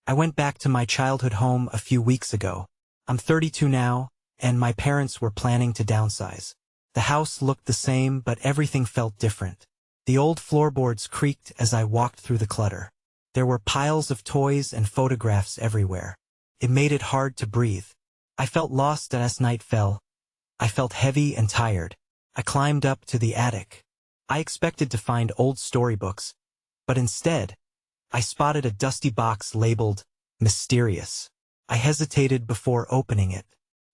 I went back to my childhood home a few weeks ago. I'm 32 now, and my parents were planning to downsize. The house looked the same, but everything felt different. The old floorboards creaked as I walked through the clutter. There were piles of toys and photographs everywhere. It made it hard to breathe. I felt lost as night fell. I felt heavy and tired. I climbed up to the attic. I expected to find old storybooks, but instead, I spotted a dusty box labeled Mysterious. I hesitated before opening it.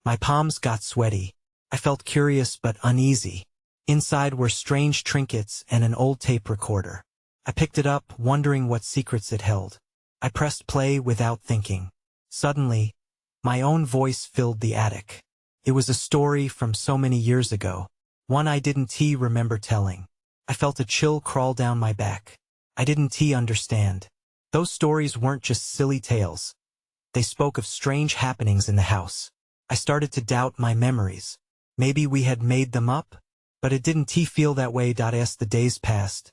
My palms got sweaty. I felt curious but uneasy. Inside were strange trinkets and an old tape recorder. I picked it up, wondering what secrets it held. I pressed play without thinking. Suddenly, my own voice filled the attic. It was a story from so many years ago, one I didn't remember telling. I felt a chill crawl down my back. I didn't understand. Those stories weren't just silly tales. They spoke of strange happenings in the house. I started to doubt my memories. Maybe we had made them up? But it didn't feel that way. As the days passed,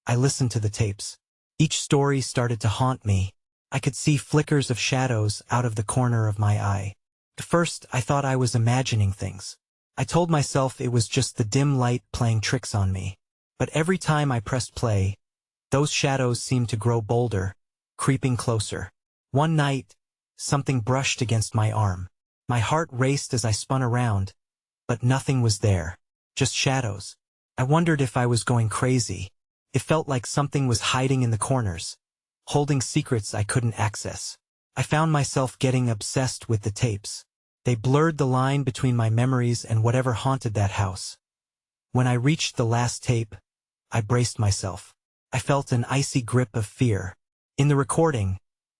I listened to the tapes. Each story started to haunt me. I could see flickers of shadows out of the corner of my eye. At first, I thought I was imagining things. I told myself it was just the dim light playing tricks on me. But every time I pressed play, those shadows seemed to grow bolder, creeping closer. One night, something brushed against my arm. My heart raced as I spun around, but nothing was there. Just shadows. I wondered if I was going crazy. It felt like something was hiding in the corners, holding secrets I couldn't access. I found myself getting obsessed with the tapes. They blurred the line between my memories and whatever haunted that house. When I reached the last tape, I braced myself. I felt an icy grip of fear. In the recording,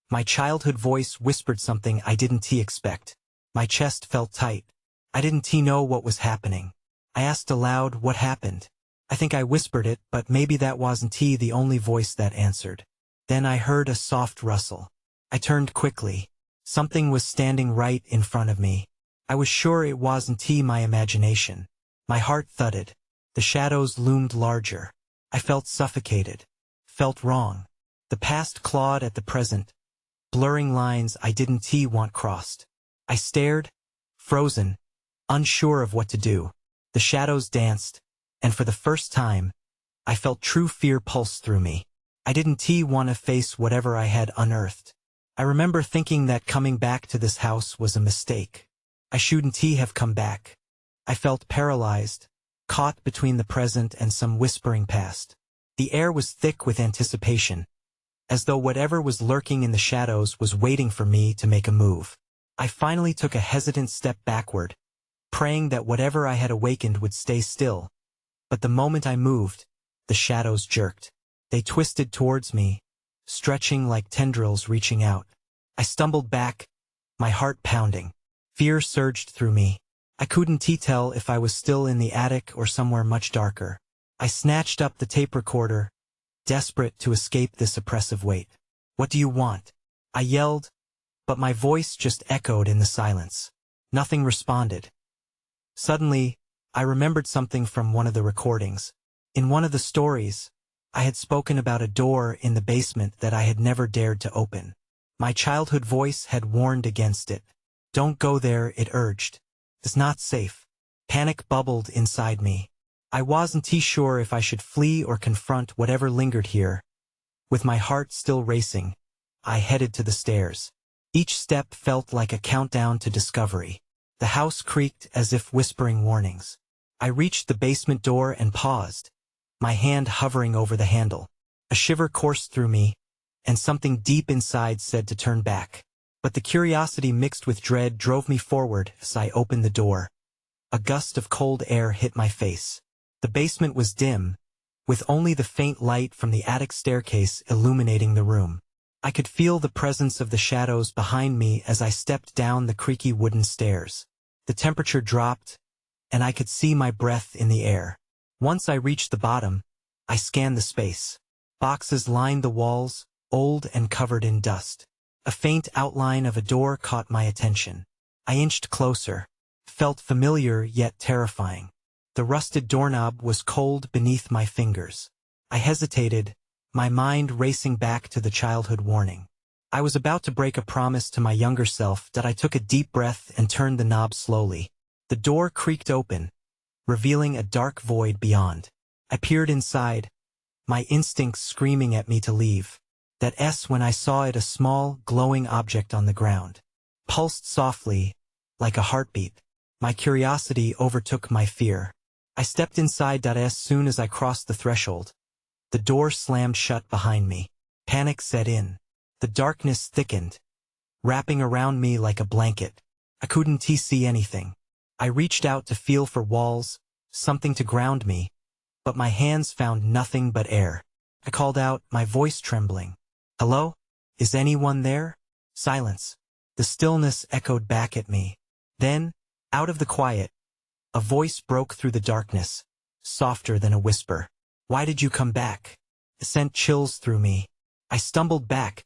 my childhood voice whispered something I didn't expect. My chest felt tight. I didn't know what was happening. I asked aloud what happened. I think I whispered it, but maybe that wasn't the only voice that answered. Then I heard a soft rustle. I turned quickly. Something was standing right in front of me. I was sure it wasn't my imagination. My heart thudded. The shadows loomed larger. I felt suffocated. Felt wrong. The past clawed at the present, blurring lines I didn't want crossed. I stared, frozen, unsure of what to do. The shadows danced, and for the first time, I felt true fear pulse through me. I didn't want to face whatever I had unearthed. I remember thinking that coming back to this house was a mistake. I shouldn't have come back. I felt paralyzed, caught between the present and some whispering past. The air was thick with anticipation, as though whatever was lurking in the shadows was waiting for me to make a move. I finally took a hesitant step backward, praying that whatever I had awakened would stay still. But the moment I moved, the shadows jerked. They twisted towards me, stretching like tendrils reaching out. I stumbled back, my heart pounding. Fear surged through me. I couldn't tell if I was still in the attic or somewhere much darker. I snatched up the tape recorder, desperate to escape this oppressive weight. "What do you want?" I yelled, but my voice just echoed in the silence. Nothing responded. Suddenly, I remembered something from one of the recordings. In one of the stories, I had spoken about a door in the basement that I had never dared to open. My childhood voice had warned against it. "Don't go there," it urged. "It's not safe." Panic bubbled inside me. I wasn't sure if I should flee or confront whatever lingered here. With my heart still racing, I headed to the stairs. Each step felt like a countdown to discovery. The house creaked as if whispering warnings. I reached the basement door and paused, my hand hovering over the handle. A shiver coursed through me, and something deep inside said to turn back. But the curiosity mixed with dread drove me forward as I opened the door. A gust of cold air hit my face. The basement was dim, with only the faint light from the attic staircase illuminating the room. I could feel the presence of the shadows behind me as I stepped down the creaky wooden stairs. The temperature dropped, and I could see my breath in the air. Once I reached the bottom, I scanned the space. Boxes lined the walls, old and covered in dust. A faint outline of a door caught my attention. I inched closer, felt familiar yet terrifying. The rusted doorknob was cold beneath my fingers. I hesitated, my mind racing back to the childhood warning. I was about to break a promise to my younger self that I took a deep breath and turned the knob slowly. The door creaked open, revealing a dark void beyond. I peered inside, my instincts screaming at me to leave. That S when I saw it, a small, glowing object on the ground. Pulsed softly, like a heartbeat. My curiosity overtook my fear. I stepped inside. As soon as I crossed the threshold, the door slammed shut behind me. Panic set in. The darkness thickened, wrapping around me like a blanket. I couldn't see anything. I reached out to feel for walls, something to ground me, but my hands found nothing but air. I called out, my voice trembling. Hello? Is anyone there? Silence. The stillness echoed back at me. Then, out of the quiet, a voice broke through the darkness, softer than a whisper. Why did you come back? It sent chills through me. I stumbled back,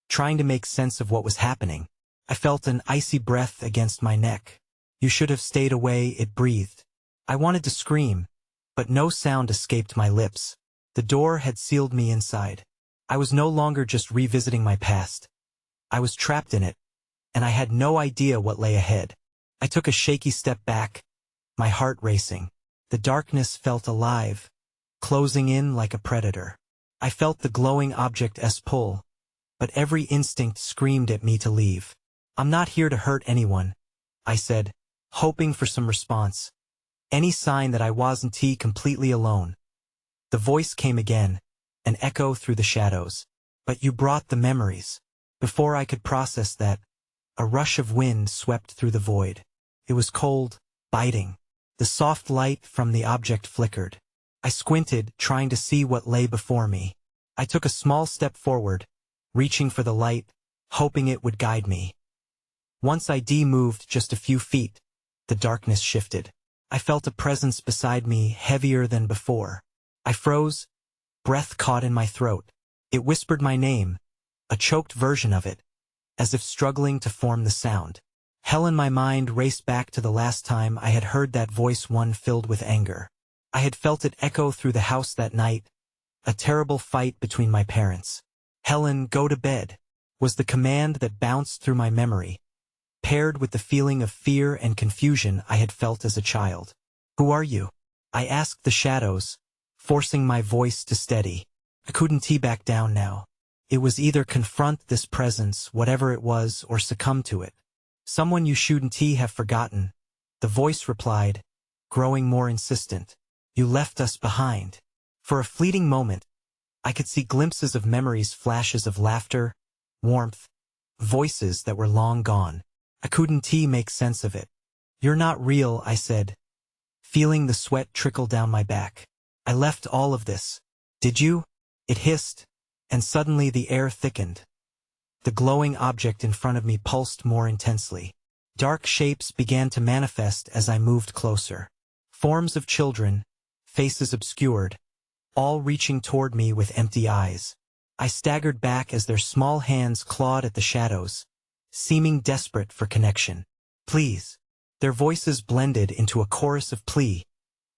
trying to make sense of what was happening. I felt an icy breath against my neck. You should have stayed away, it breathed. I wanted to scream, but no sound escaped my lips. The door had sealed me inside. I was no longer just revisiting my past. I was trapped in it, and I had no idea what lay ahead. I took a shaky step back, my heart racing. The darkness felt alive, closing in like a predator. I felt the glowing object's pull, but every instinct screamed at me to leave. I'm not here to hurt anyone, I said, hoping for some response. Any sign that I wasn't completely alone. The voice came again, an echo through the shadows. But you brought the memories. Before I could process that, a rush of wind swept through the void. It was cold, biting. The soft light from the object flickered. I squinted, trying to see what lay before me. I took a small step forward, reaching for the light, hoping it would guide me. Once I moved just a few feet, the darkness shifted. I felt a presence beside me, heavier than before. I froze, breath caught in my throat. It whispered my name, a choked version of it, as if struggling to form the sound. Helen, my mind raced back to the last time I had heard that voice, one filled with anger. I had felt it echo through the house that night, a terrible fight between my parents. Helen, go to bed, was the command that bounced through my memory, paired with the feeling of fear and confusion I had felt as a child. Who are you? I asked the shadows, forcing my voice to steady. I couldn't back down now. It was either confront this presence, whatever it was, or succumb to it. Someone you shouldn't have forgotten, the voice replied, growing more insistent. You left us behind. For a fleeting moment, I could see glimpses of memories, flashes of laughter, warmth, voices that were long gone. I couldn't make sense of it. You're not real, I said, feeling the sweat trickle down my back. I left all of this. Did you? It hissed, and suddenly the air thickened. The glowing object in front of me pulsed more intensely. Dark shapes began to manifest as I moved closer. Forms of children, faces obscured, all reaching toward me with empty eyes. I staggered back as their small hands clawed at the shadows, seeming desperate for connection. Please. Their voices blended into a chorus of plea,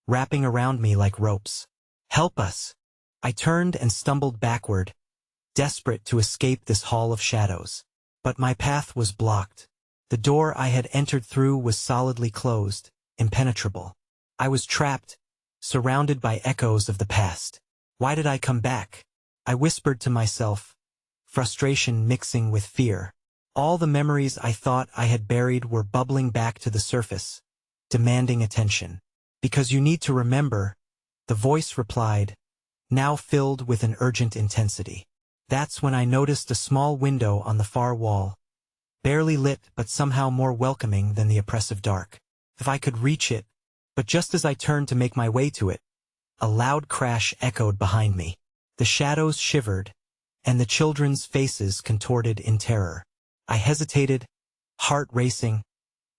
wrapping around me like ropes. Help us. I turned and stumbled backward, desperate to escape this hall of shadows. But my path was blocked. The door I had entered through was solidly closed, impenetrable. I was trapped, surrounded by echoes of the past. Why did I come back? I whispered to myself, frustration mixing with fear. All the memories I thought I had buried were bubbling back to the surface, demanding attention. Because you need to remember, the voice replied, now filled with an urgent intensity. That's when I noticed a small window on the far wall, barely lit but somehow more welcoming than the oppressive dark. If I could reach it, but just as I turned to make my way to it, a loud crash echoed behind me. The shadows shivered, and the children's faces contorted in terror. I hesitated, heart racing,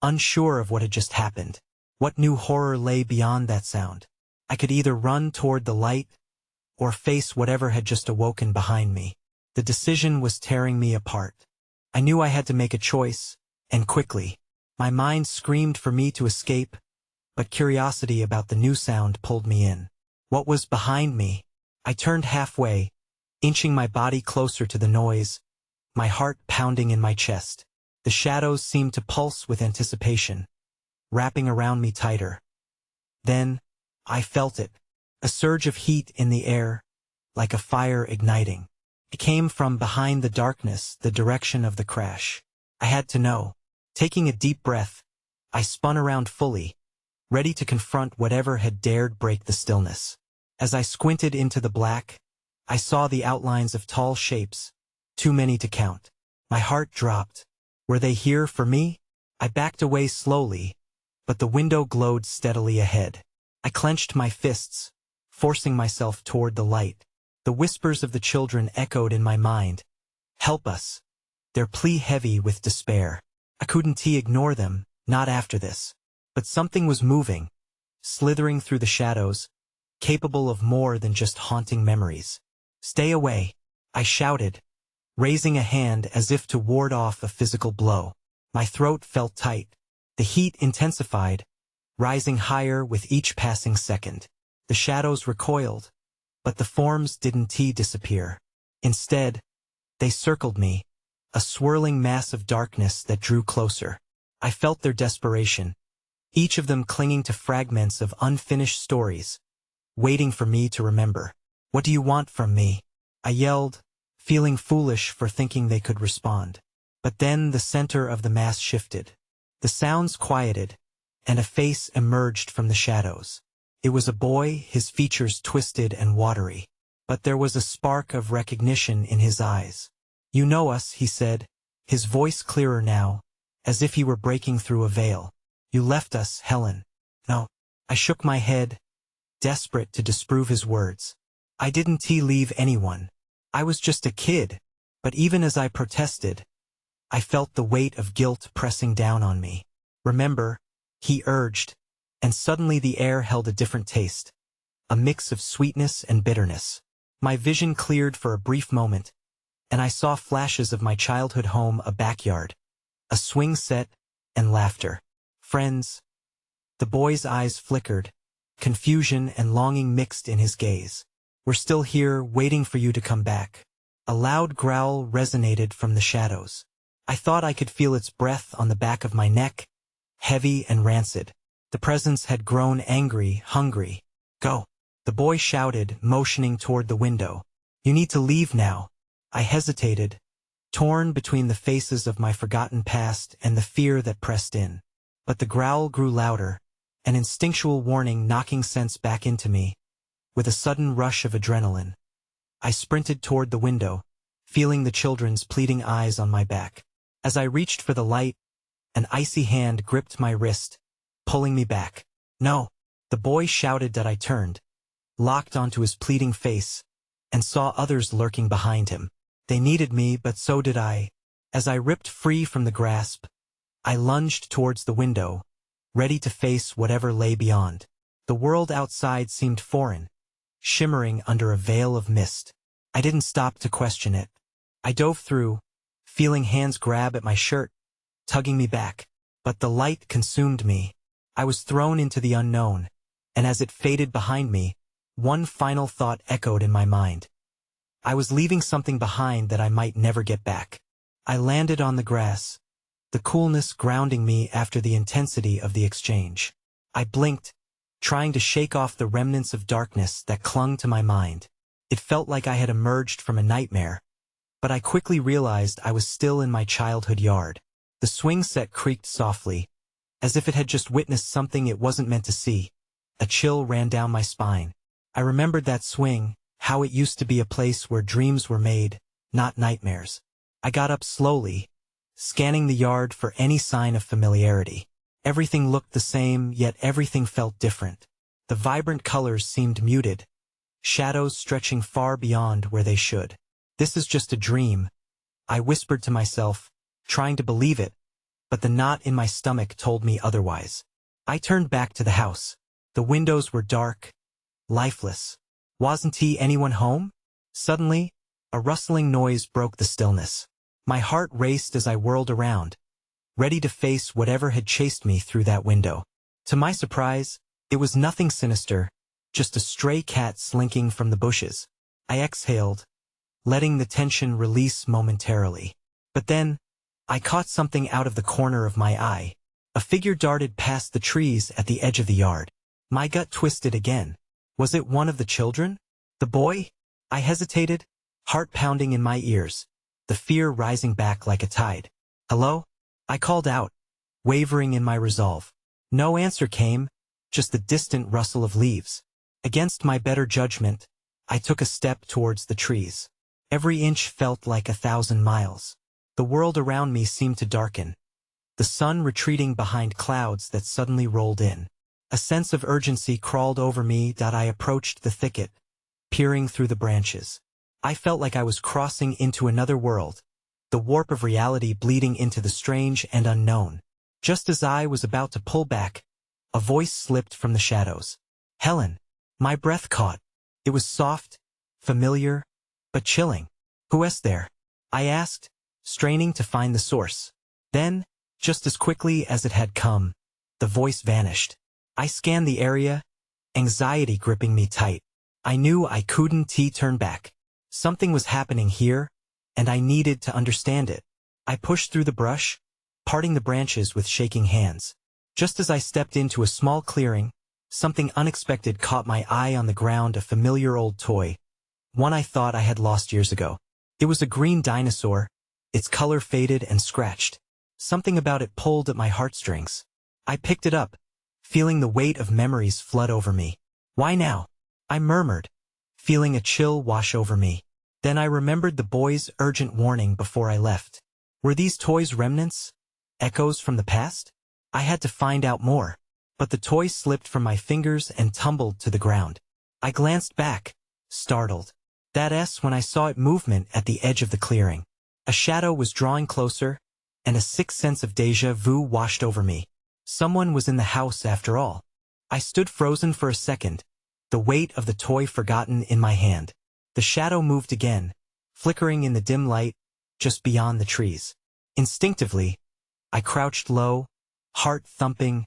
unsure of what had just happened. What new horror lay beyond that sound? I could either run toward the light, or face whatever had just awoken behind me. The decision was tearing me apart. I knew I had to make a choice, and quickly. My mind screamed for me to escape, but curiosity about the new sound pulled me in. What was behind me? I turned halfway, inching my body closer to the noise, my heart pounding in my chest. The shadows seemed to pulse with anticipation, wrapping around me tighter. Then, I felt it. A surge of heat in the air, like a fire igniting. It came from behind the darkness, the direction of the crash. I had to know. Taking a deep breath, I spun around fully, ready to confront whatever had dared break the stillness. As I squinted into the black, I saw the outlines of tall shapes, too many to count. My heart dropped. Were they here for me? I backed away slowly, but the window glowed steadily ahead. I clenched my fists, forcing myself toward the light. The whispers of the children echoed in my mind. Help us. Their plea heavy with despair. I couldn't ignore them, not after this. But something was moving, slithering through the shadows, capable of more than just haunting memories. Stay away, I shouted, raising a hand as if to ward off a physical blow. My throat felt tight. The heat intensified, rising higher with each passing second. The shadows recoiled, but the forms didn't disappear. Instead, they circled me, a swirling mass of darkness that drew closer. I felt their desperation, each of them clinging to fragments of unfinished stories, waiting for me to remember. What do you want from me? I yelled, feeling foolish for thinking they could respond. But then the center of the mass shifted. The sounds quieted, and a face emerged from the shadows. It was a boy, his features twisted and watery. But there was a spark of recognition in his eyes. You know us, he said, his voice clearer now, as if he were breaking through a veil. You left us, Helen. No. I shook my head, desperate to disprove his words. I didn't leave anyone. I was just a kid. But even as I protested, I felt the weight of guilt pressing down on me. Remember, he urged, and suddenly the air held a different taste, a mix of sweetness and bitterness. My vision cleared for a brief moment, and I saw flashes of my childhood home, a backyard, a swing set, and laughter. Friends. The boy's eyes flickered, confusion and longing mixed in his gaze. We're still here, waiting for you to come back. A loud growl resonated from the shadows. I thought I could feel its breath on the back of my neck, heavy and rancid. The presence had grown angry, hungry. Go. The boy shouted, motioning toward the window. You need to leave now. I hesitated, torn between the faces of my forgotten past and the fear that pressed in. But the growl grew louder, an instinctual warning knocking sense back into me. With a sudden rush of adrenaline, I sprinted toward the window, feeling the children's pleading eyes on my back. As I reached for the light, an icy hand gripped my wrist, pulling me back. No. The boy shouted that I turned, locked onto his pleading face, and saw others lurking behind him. They needed me, but so did I. As I ripped free from the grasp, I lunged towards the window, ready to face whatever lay beyond. The world outside seemed foreign, shimmering under a veil of mist. I didn't stop to question it. I dove through, feeling hands grab at my shirt, tugging me back. But the light consumed me. I was thrown into the unknown, and as it faded behind me, one final thought echoed in my mind. I was leaving something behind that I might never get back. I landed on the grass, the coolness grounding me after the intensity of the exchange. I blinked, trying to shake off the remnants of darkness that clung to my mind. It felt like I had emerged from a nightmare, but I quickly realized I was still in my childhood yard. The swing set creaked softly, as if it had just witnessed something it wasn't meant to see. A chill ran down my spine. I remembered that swing, how it used to be a place where dreams were made, not nightmares. I got up slowly, scanning the yard for any sign of familiarity. Everything looked the same, yet everything felt different. The vibrant colors seemed muted, shadows stretching far beyond where they should. This is just a dream, I whispered to myself, trying to believe it, but the knot in my stomach told me otherwise. I turned back to the house. The windows were dark, lifeless. Wasn't anyone home? Suddenly, a rustling noise broke the stillness. My heart raced as I whirled around, ready to face whatever had chased me through that window. To my surprise, it was nothing sinister, just a stray cat slinking from the bushes. I exhaled, letting the tension release momentarily. But then, I caught something out of the corner of my eye. A figure darted past the trees at the edge of the yard. My gut twisted again. Was it one of the children? The boy? I hesitated, heart pounding in my ears, the fear rising back like a tide. Hello? I called out, wavering in my resolve. No answer came, just the distant rustle of leaves. Against my better judgment, I took a step towards the trees. Every inch felt like 1,000 miles. The world around me seemed to darken, the sun retreating behind clouds that suddenly rolled in. A sense of urgency crawled over me that I approached the thicket, peering through the branches. I felt like I was crossing into another world, the warp of reality bleeding into the strange and unknown. Just as I was about to pull back, a voice slipped from the shadows. Helen. My breath caught. It was soft, familiar, but chilling. Who is there? I asked, straining to find the source. Then, just as quickly as it had come, the voice vanished. I scanned the area, anxiety gripping me tight. I knew I couldn't turn back. Something was happening here, and I needed to understand it. I pushed through the brush, parting the branches with shaking hands. Just as I stepped into a small clearing, something unexpected caught my eye on the ground, a familiar old toy, one I thought I had lost years ago. It was a green dinosaur, its color faded and scratched. Something about it pulled at my heartstrings. I picked it up, feeling the weight of memories flood over me. Why now? I murmured, feeling a chill wash over me. Then I remembered the boy's urgent warning before I left. Were these toys remnants? Echoes from the past? I had to find out more. But the toy slipped from my fingers and tumbled to the ground. I glanced back, startled. That's when I saw it movement at the edge of the clearing. A shadow was drawing closer, and a sick sense of déjà vu washed over me. Someone was in the house after all. I stood frozen for a second, the weight of the toy forgotten in my hand. The shadow moved again, flickering in the dim light, just beyond the trees. Instinctively, I crouched low, heart thumping,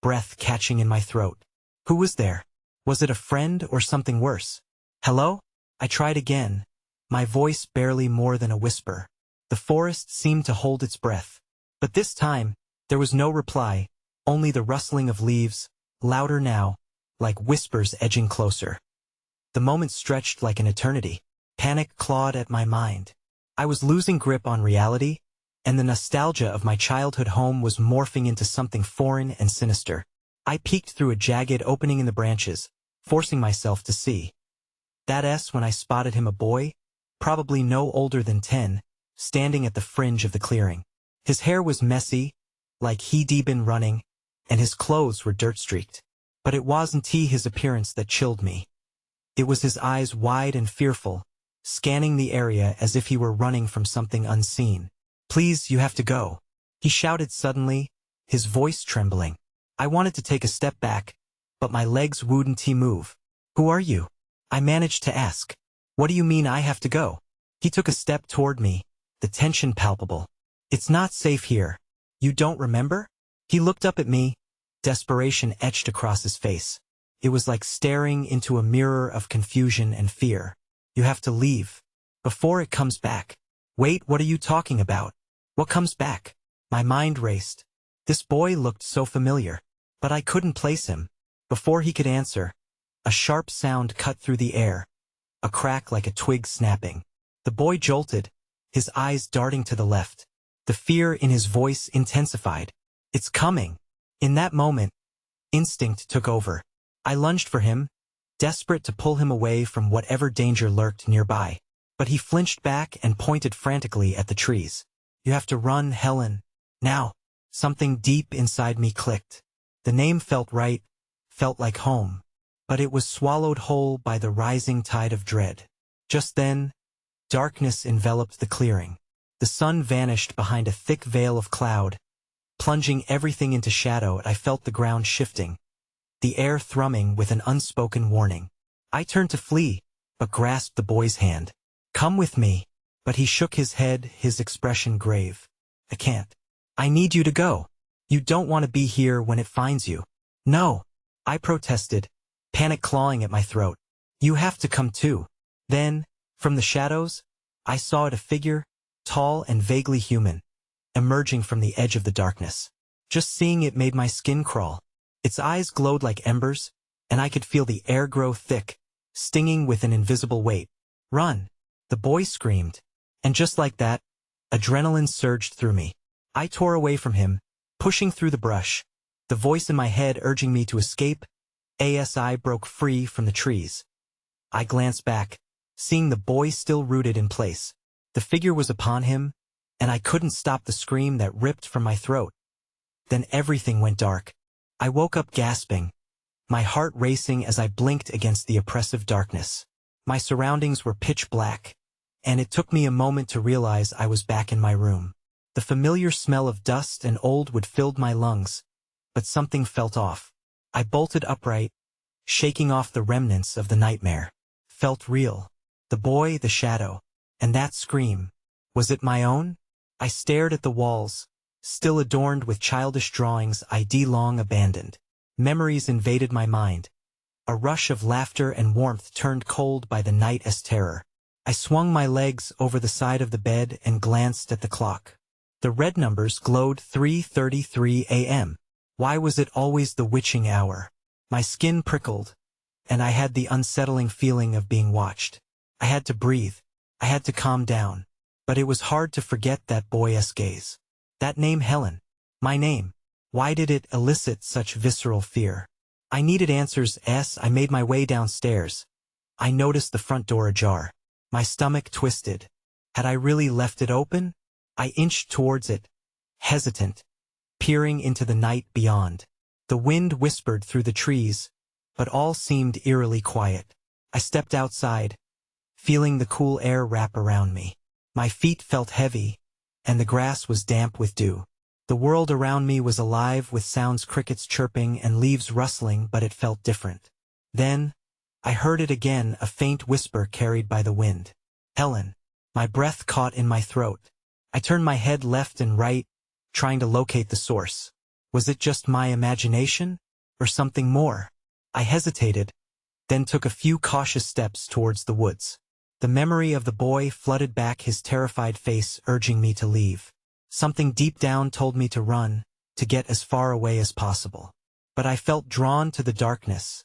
breath catching in my throat. Who was there? Was it a friend or something worse? Hello? I tried again, my voice barely more than a whisper. The forest seemed to hold its breath. But this time, there was no reply, only the rustling of leaves, louder now, like whispers edging closer. The moment stretched like an eternity. Panic clawed at my mind. I was losing grip on reality, and the nostalgia of my childhood home was morphing into something foreign and sinister. I peeked through a jagged opening in the branches, forcing myself to see. That's when I spotted him, a boy, probably no older than 10, standing at the fringe of the clearing. His hair was messy, like he'd been running, and his clothes were dirt-streaked. But it wasn't his appearance that chilled me. It was his eyes, wide and fearful, scanning the area as if he were running from something unseen. Please, you have to go, he shouted suddenly, his voice trembling. I wanted to take a step back, but my legs wouldn't move. Who are you? I managed to ask. What do you mean I have to go? He took a step toward me, the tension palpable. It's not safe here. You don't remember? He looked up at me, desperation etched across his face. It was like staring into a mirror of confusion and fear. You have to leave, before it comes back. Wait, what are you talking about? What comes back? My mind raced. This boy looked so familiar, but I couldn't place him. Before he could answer, a sharp sound cut through the air, a crack like a twig snapping. The boy jolted, his eyes darting to the left. The fear in his voice intensified. It's coming. In that moment, instinct took over. I lunged for him, desperate to pull him away from whatever danger lurked nearby. But he flinched back and pointed frantically at the trees. You have to run, Helen. Now. Something deep inside me clicked. The name felt right, felt like home. But it was swallowed whole by the rising tide of dread. Just then, darkness enveloped the clearing. The sun vanished behind a thick veil of cloud, plunging everything into shadow. I felt the ground shifting, the air thrumming with an unspoken warning. I turned to flee, but grasped the boy's hand. Come with me. But he shook his head, his expression grave. I can't. I need you to go. You don't want to be here when it finds you. No. I protested, panic clawing at my throat. You have to come too. Then, from the shadows, I saw it, a figure, tall and vaguely human, emerging from the edge of the darkness. Just seeing it made my skin crawl. Its eyes glowed like embers, and I could feel the air grow thick, stinging with an invisible weight. "Run!" the boy screamed. And just like that, adrenaline surged through me. I tore away from him, pushing through the brush, the voice in my head urging me to escape. As I broke free from the trees, I glanced back, seeing the boy still rooted in place. The figure was upon him, and I couldn't stop the scream that ripped from my throat. Then everything went dark. I woke up gasping, my heart racing as I blinked against the oppressive darkness. My surroundings were pitch black, and it took me a moment to realize I was back in my room. The familiar smell of dust and old wood filled my lungs, but something felt off. I bolted upright, shaking off the remnants of the nightmare. Felt real. The boy, the shadow, and that scream. Was it my own? I stared at the walls, still adorned with childish drawings I'd long abandoned. Memories invaded my mind. A rush of laughter and warmth turned cold by the night as terror. I swung my legs over the side of the bed and glanced at the clock. The red numbers glowed 3:33 a.m. Why was it always the witching hour? My skin prickled, and I had the unsettling feeling of being watched. I had to breathe. I had to calm down. But it was hard to forget that boy's gaze. That name Helen. My name. Why did it elicit such visceral fear? I needed answers. As I made my way downstairs, I noticed the front door ajar. My stomach twisted. Had I really left it open? I inched towards it, hesitant, peering into the night beyond. The wind whispered through the trees, but all seemed eerily quiet. I stepped outside, feeling the cool air wrap around me. My feet felt heavy, and the grass was damp with dew. The world around me was alive with sounds, crickets chirping and leaves rustling, but it felt different. Then, I heard it again, a faint whisper carried by the wind. "Helen." My breath caught in my throat. I turned my head left and right, trying to locate the source. Was it just my imagination, or something more? I hesitated, then took a few cautious steps towards the woods. The memory of the boy flooded back, his terrified face urging me to leave. Something deep down told me to run, to get as far away as possible. But I felt drawn to the darkness,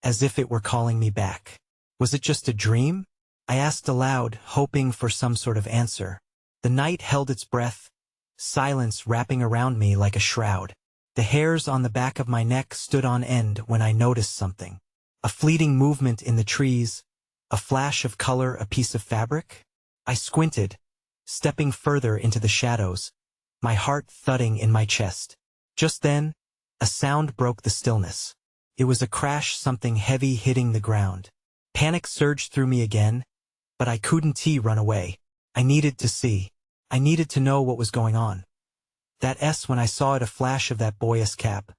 as if it were calling me back. Was it just a dream? I asked aloud, hoping for some sort of answer. The night held its breath, silence wrapping around me like a shroud. The hairs on the back of my neck stood on end when I noticed something. A fleeting movement in the trees, a flash of color, a piece of fabric. I squinted, stepping further into the shadows, my heart thudding in my chest. Just then, a sound broke the stillness. It was a crash, something heavy hitting the ground. Panic surged through me again, but I couldn't run away. I needed to see. I needed to know what was going on. When I saw it, a flash of that boy's cap,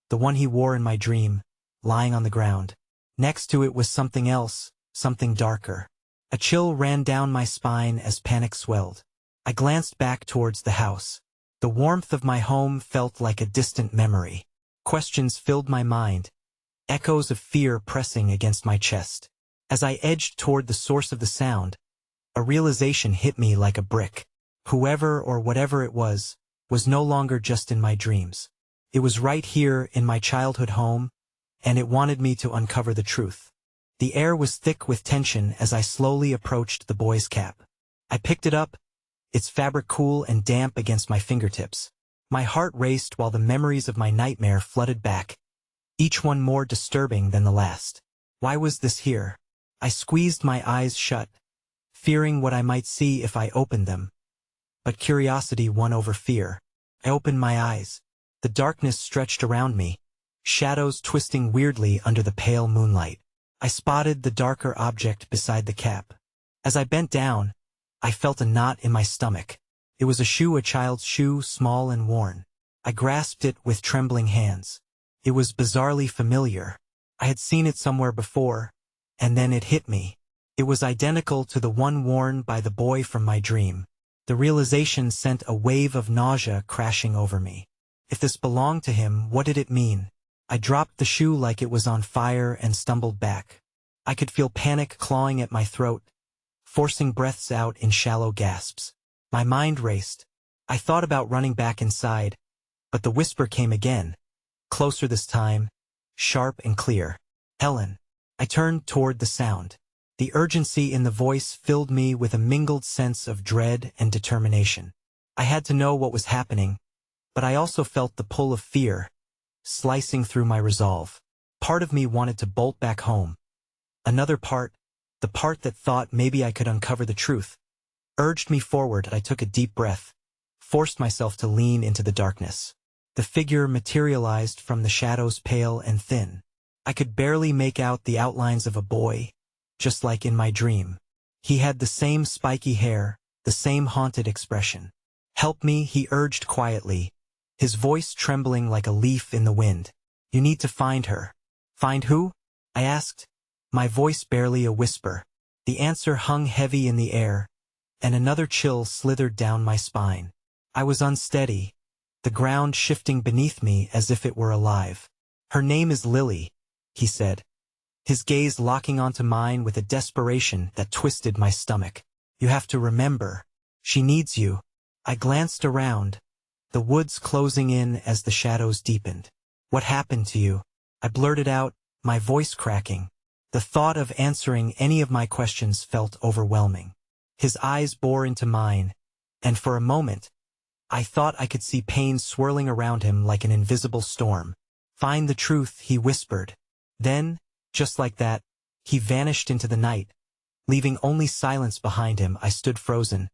the one he wore in my dream, lying on the ground. Next to it was something else, something darker. A chill ran down my spine as panic swelled. I glanced back towards the house. The warmth of my home felt like a distant memory. Questions filled my mind, echoes of fear pressing against my chest. As I edged toward the source of the sound, a realization hit me like a brick. Whoever or whatever it was no longer just in my dreams. It was right here in my childhood home, and it wanted me to uncover the truth. The air was thick with tension as I slowly approached the boy's cap. I picked it up, its fabric cool and damp against my fingertips. My heart raced while the memories of my nightmare flooded back, each one more disturbing than the last. Why was this here? I squeezed my eyes shut, fearing what I might see if I opened them. But curiosity won over fear. I opened my eyes. The darkness stretched around me, shadows twisting weirdly under the pale moonlight. I spotted the darker object beside the cap. As I bent down, I felt a knot in my stomach. It was a shoe, a child's shoe, small and worn. I grasped it with trembling hands. It was bizarrely familiar. I had seen it somewhere before, and then it hit me. It was identical to the one worn by the boy from my dream. The realization sent a wave of nausea crashing over me. If this belonged to him, what did it mean? I dropped the shoe like it was on fire and stumbled back. I could feel panic clawing at my throat, forcing breaths out in shallow gasps. My mind raced. I thought about running back inside, but the whisper came again, closer this time, sharp and clear. Helen. I turned toward the sound. The urgency in the voice filled me with a mingled sense of dread and determination. I had to know what was happening, but I also felt the pull of fear, slicing through my resolve. Part of me wanted to bolt back home. Another part, the part that thought maybe I could uncover the truth, urged me forward. I took a deep breath, forced myself to lean into the darkness. The figure materialized from the shadows, pale and thin. I could barely make out the outlines of a boy, just like in my dream. He had the same spiky hair, the same haunted expression. "Help me," he urged quietly, his voice trembling like a leaf in the wind. "You need to find her." "Find who?" I asked, my voice barely a whisper. The answer hung heavy in the air, and another chill slithered down my spine. I was unsteady, the ground shifting beneath me as if it were alive. "Her name is Lily," he said, his gaze locking onto mine with a desperation that twisted my stomach. "You have to remember. She needs you." I glanced around, the woods closing in as the shadows deepened. "What happened to you?" I blurted out, my voice cracking. The thought of answering any of my questions felt overwhelming. His eyes bore into mine, and for a moment, I thought I could see pain swirling around him like an invisible storm. "Find the truth," he whispered. Then, just like that, he vanished into the night, leaving only silence behind him. I stood frozen,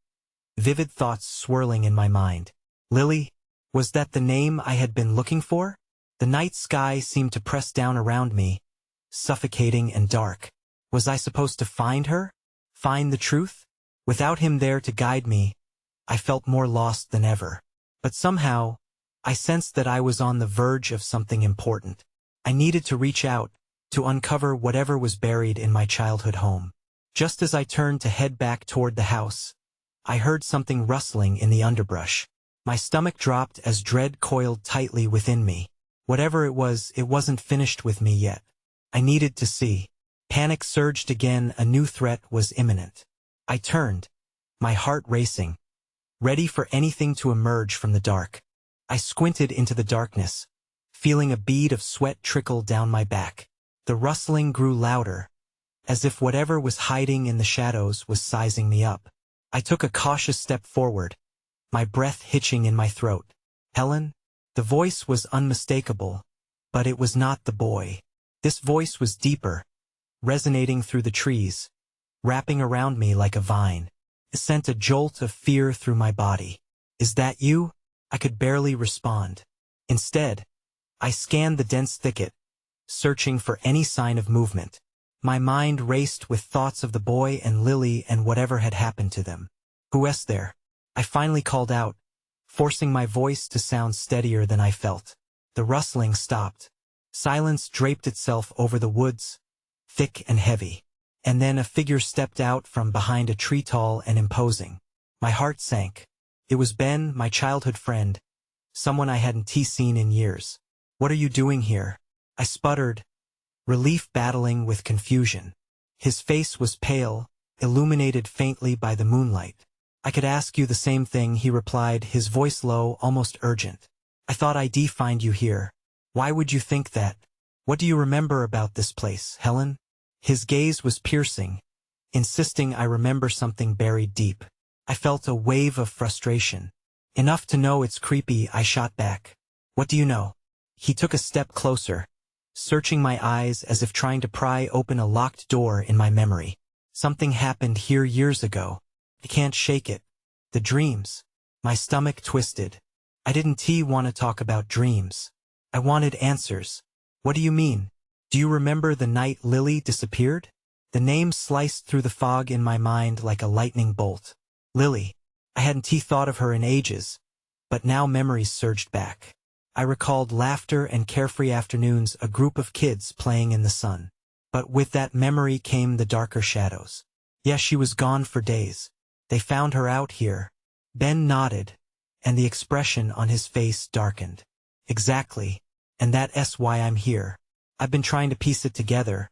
vivid thoughts swirling in my mind. Lily? Was that the name I had been looking for? The night sky seemed to press down around me, suffocating and dark. Was I supposed to find her? Find the truth? Without him there to guide me, I felt more lost than ever. But somehow, I sensed that I was on the verge of something important. I needed to reach out, to uncover whatever was buried in my childhood home. Just as I turned to head back toward the house, I heard something rustling in the underbrush. My stomach dropped as dread coiled tightly within me. Whatever it wasn't finished with me yet. I needed to see. Panic surged again. A new threat was imminent. I turned, my heart racing, ready for anything to emerge from the dark. I squinted into the darkness, feeling a bead of sweat trickle down my back. The rustling grew louder, as if whatever was hiding in the shadows was sizing me up. I took a cautious step forward, my breath hitching in my throat. "Helen?" The voice was unmistakable, but it was not the boy. This voice was deeper, resonating through the trees, wrapping around me like a vine. It sent a jolt of fear through my body. "Is that you?" I could barely respond. Instead, I scanned the dense thicket, searching for any sign of movement. My mind raced with thoughts of the boy and Lily and whatever had happened to them. "Who is there?" I finally called out, forcing my voice to sound steadier than I felt. The rustling stopped. Silence draped itself over the woods, thick and heavy. And then a figure stepped out from behind a tree, tall and imposing. My heart sank. It was Ben, my childhood friend, someone I hadn't seen in years. "What are you doing here?" I sputtered, relief battling with confusion. His face was pale, illuminated faintly by the moonlight. "I could ask you the same thing," he replied, his voice low, almost urgent. "I thought I'd find you here. Why would you think that? What do you remember about this place, Helen?" His gaze was piercing, insisting I remember something buried deep. I felt a wave of frustration. "Enough to know it's creepy," I shot back. "What do you know?" He took a step closer, searching my eyes as if trying to pry open a locked door in my memory. "Something happened here years ago. I can't shake it. The dreams." My stomach twisted. I didn't want to talk about dreams. I wanted answers. "What do you mean? Do you remember the night Lily disappeared?" The name sliced through the fog in my mind like a lightning bolt. Lily. I hadn't thought of her in ages, but now memories surged back. I recalled laughter and carefree afternoons, a group of kids playing in the sun. But with that memory came the darker shadows. Yes, she was gone for days. They found her out here. Ben nodded, and the expression on his face darkened. "Exactly, and that's why I'm here. I've been trying to piece it together,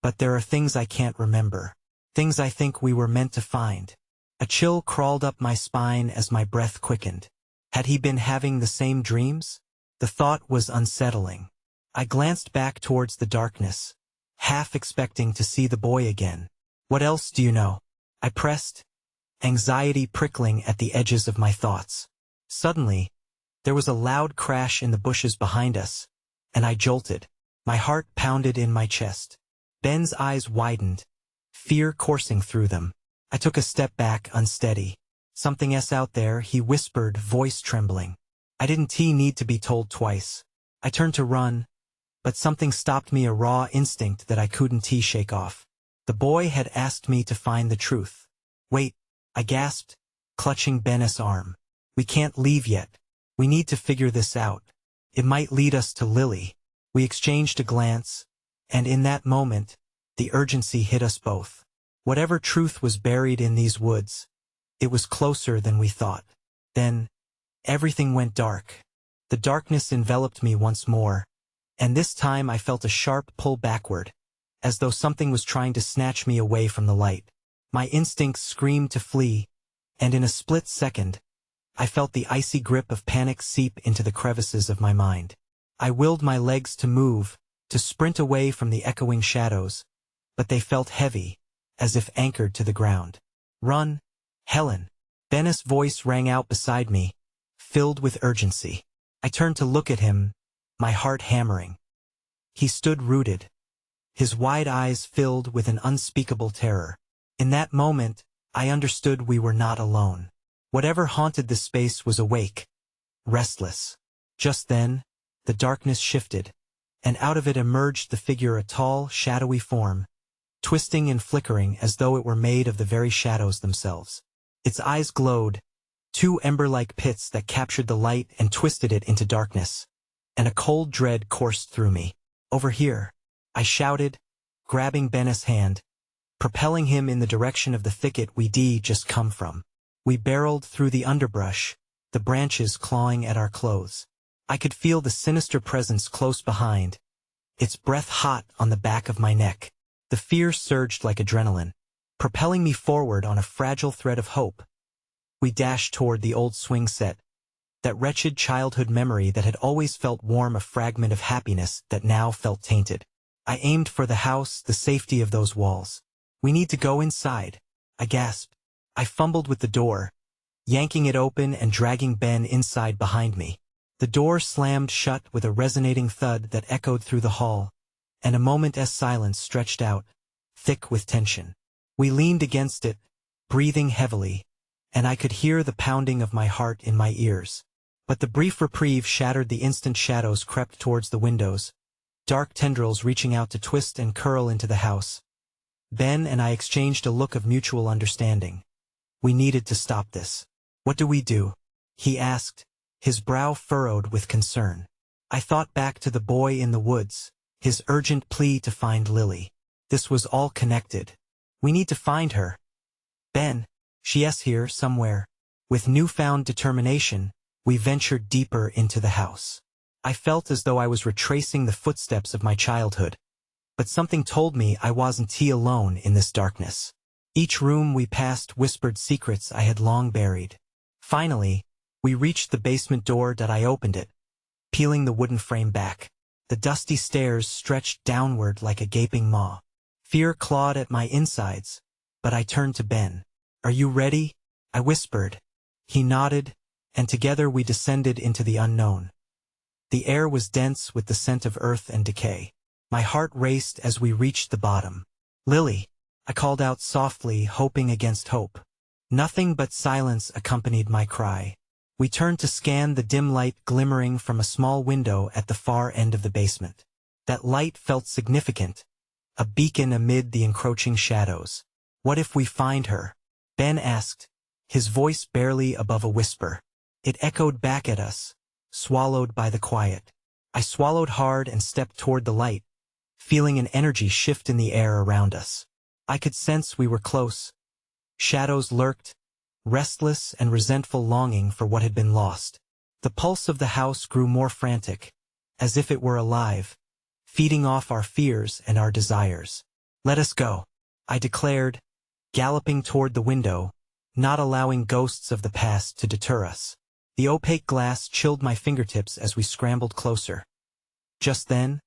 but there are things I can't remember. Things I think we were meant to find." A chill crawled up my spine as my breath quickened. Had he been having the same dreams? The thought was unsettling. I glanced back towards the darkness, half expecting to see the boy again. What else do you know? I pressed, anxiety prickling at the edges of my thoughts. Suddenly, there was a loud crash in the bushes behind us, and I jolted. My heart pounded in my chest. Ben's eyes widened, fear coursing through them. I took a step back, unsteady. "Something's out there," he whispered, voice trembling. I didn't need to be told twice. I turned to run, but something stopped me, a raw instinct that I couldn't shake off. The boy had asked me to find the truth. "Wait," I gasped, clutching Ben's arm. "We can't leave yet. We need to figure this out. It might lead us to Lily." We exchanged a glance, and in that moment, the urgency hit us both. Whatever truth was buried in these woods, it was closer than we thought. Then, everything went dark. The darkness enveloped me once more, and this time I felt a sharp pull backward, as though something was trying to snatch me away from the light. My instincts screamed to flee, and in a split second, I felt the icy grip of panic seep into the crevices of my mind. I willed my legs to move, to sprint away from the echoing shadows, but they felt heavy, as if anchored to the ground. "Run, Helen!" Ben's voice rang out beside me, filled with urgency. I turned to look at him, my heart hammering. He stood rooted, his wide eyes filled with an unspeakable terror. In that moment, I understood we were not alone. Whatever haunted the space was awake, restless. Just then, the darkness shifted, and out of it emerged the figure, a tall, shadowy form, twisting and flickering as though it were made of the very shadows themselves. Its eyes glowed, two ember-like pits that captured the light and twisted it into darkness, and a cold dread coursed through me. "Over here," I shouted, grabbing Ben's hand, propelling him in the direction of the thicket we'd just come from. We barreled through the underbrush, the branches clawing at our clothes. I could feel the sinister presence close behind, its breath hot on the back of my neck. The fear surged like adrenaline, propelling me forward on a fragile thread of hope. We dashed toward the old swing set, that wretched childhood memory that had always felt warm, a fragment of happiness that now felt tainted. I aimed for the house, the safety of those walls. "We need to go inside," I gasped. I fumbled with the door, yanking it open and dragging Ben inside behind me. The door slammed shut with a resonating thud that echoed through the hall, and a moment's silence stretched out, thick with tension. We leaned against it, breathing heavily, and I could hear the pounding of my heart in my ears. But the brief reprieve shattered the instant. Shadows crept towards the windows, dark tendrils reaching out to twist and curl into the house. Ben and I exchanged a look of mutual understanding. We needed to stop this. "What do we do?" he asked, his brow furrowed with concern. I thought back to the boy in the woods, his urgent plea to find Lily. This was all connected. "We need to find her. Ben, she's here somewhere." With newfound determination, we ventured deeper into the house. I felt as though I was retracing the footsteps of my childhood, but something told me I wasn't alone in this darkness. Each room we passed whispered secrets I had long buried. Finally, we reached the basement door. I opened it, peeling the wooden frame back. The dusty stairs stretched downward like a gaping maw. Fear clawed at my insides, but I turned to Ben. "Are you ready?" I whispered. He nodded, and together we descended into the unknown. The air was dense with the scent of earth and decay. My heart raced as we reached the bottom. "Lily," I called out softly, hoping against hope. Nothing but silence accompanied my cry. We turned to scan the dim light glimmering from a small window at the far end of the basement. That light felt significant, a beacon amid the encroaching shadows. "What if we find her?" Ben asked, his voice barely above a whisper. It echoed back at us, swallowed by the quiet. I swallowed hard and stepped toward the light, feeling an energy shift in the air around us. I could sense we were close. Shadows lurked, restless and resentful, longing for what had been lost. The pulse of the house grew more frantic, as if it were alive, feeding off our fears and our desires. "Let us go," I declared, galloping toward the window, not allowing ghosts of the past to deter us. The opaque glass chilled my fingertips as we scrambled closer. Just then,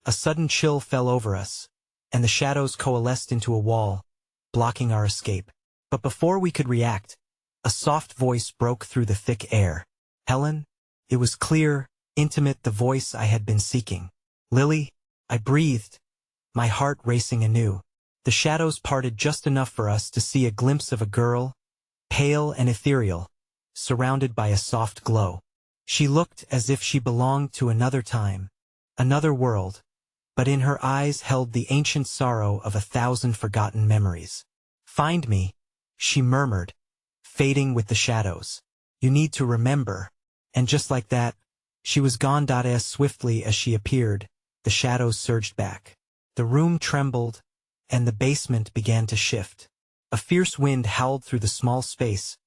a sudden chill fell over us, and the shadows coalesced into a wall, blocking our escape. But before we could react, a soft voice broke through the thick air. "Helen?" It was clear, intimate, the voice I had been seeking. "Lily?" I breathed, my heart racing anew. The shadows parted just enough for us to see a glimpse of a girl, pale and ethereal, surrounded by a soft glow. She looked as if she belonged to another time, another world, but in her eyes held the ancient sorrow of 1,000 forgotten memories. "Find me," she murmured, fading with the shadows. "You need to remember." And just like that, she was gone. As swiftly as she appeared, the shadows surged back. The room trembled, and the basement began to shift. A fierce wind howled through the small space,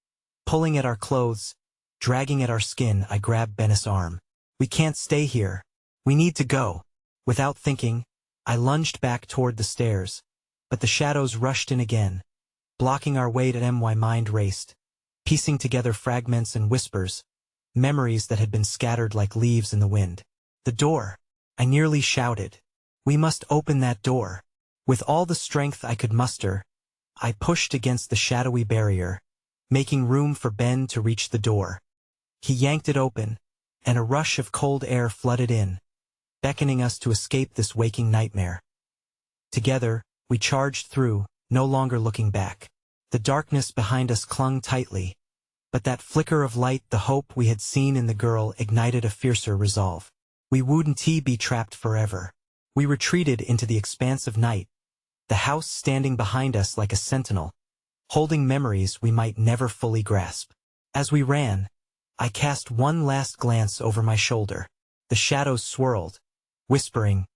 pulling at our clothes, dragging at our skin. I grabbed Ben's arm. "We can't stay here. We need to go." Without thinking, I lunged back toward the stairs, but the shadows rushed in again, blocking our way. My mind raced, piecing together fragments and whispers, memories that had been scattered like leaves in the wind. "The door!" I nearly shouted. "We must open that door." With all the strength I could muster, I pushed against the shadowy barrier, making room for Ben to reach the door. He yanked it open, and a rush of cold air flooded in, beckoning us to escape this waking nightmare. Together, we charged through, no longer looking back. The darkness behind us clung tightly, but that flicker of light, the hope we had seen in the girl, ignited a fiercer resolve. We wouldn't be trapped forever. We retreated into the expanse of night, the house standing behind us like a sentinel, holding memories we might never fully grasp. As we ran, I cast one last glance over my shoulder. The shadows swirled, whispering,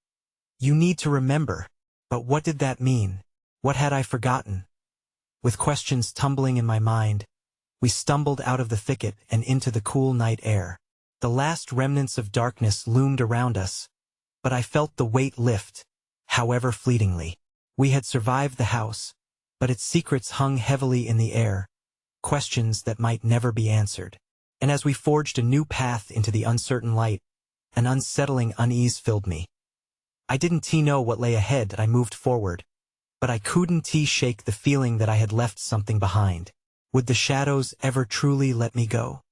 "You need to remember." But what did that mean? What had I forgotten? With questions tumbling in my mind, we stumbled out of the thicket and into the cool night air. The last remnants of darkness loomed around us, but I felt the weight lift, however fleetingly. We had survived the house, but its secrets hung heavily in the air, questions that might never be answered. And as we forged a new path into the uncertain light, an unsettling unease filled me. I didn't know what lay ahead. I moved forward, but I couldn't shake the feeling that I had left something behind. Would the shadows ever truly let me go?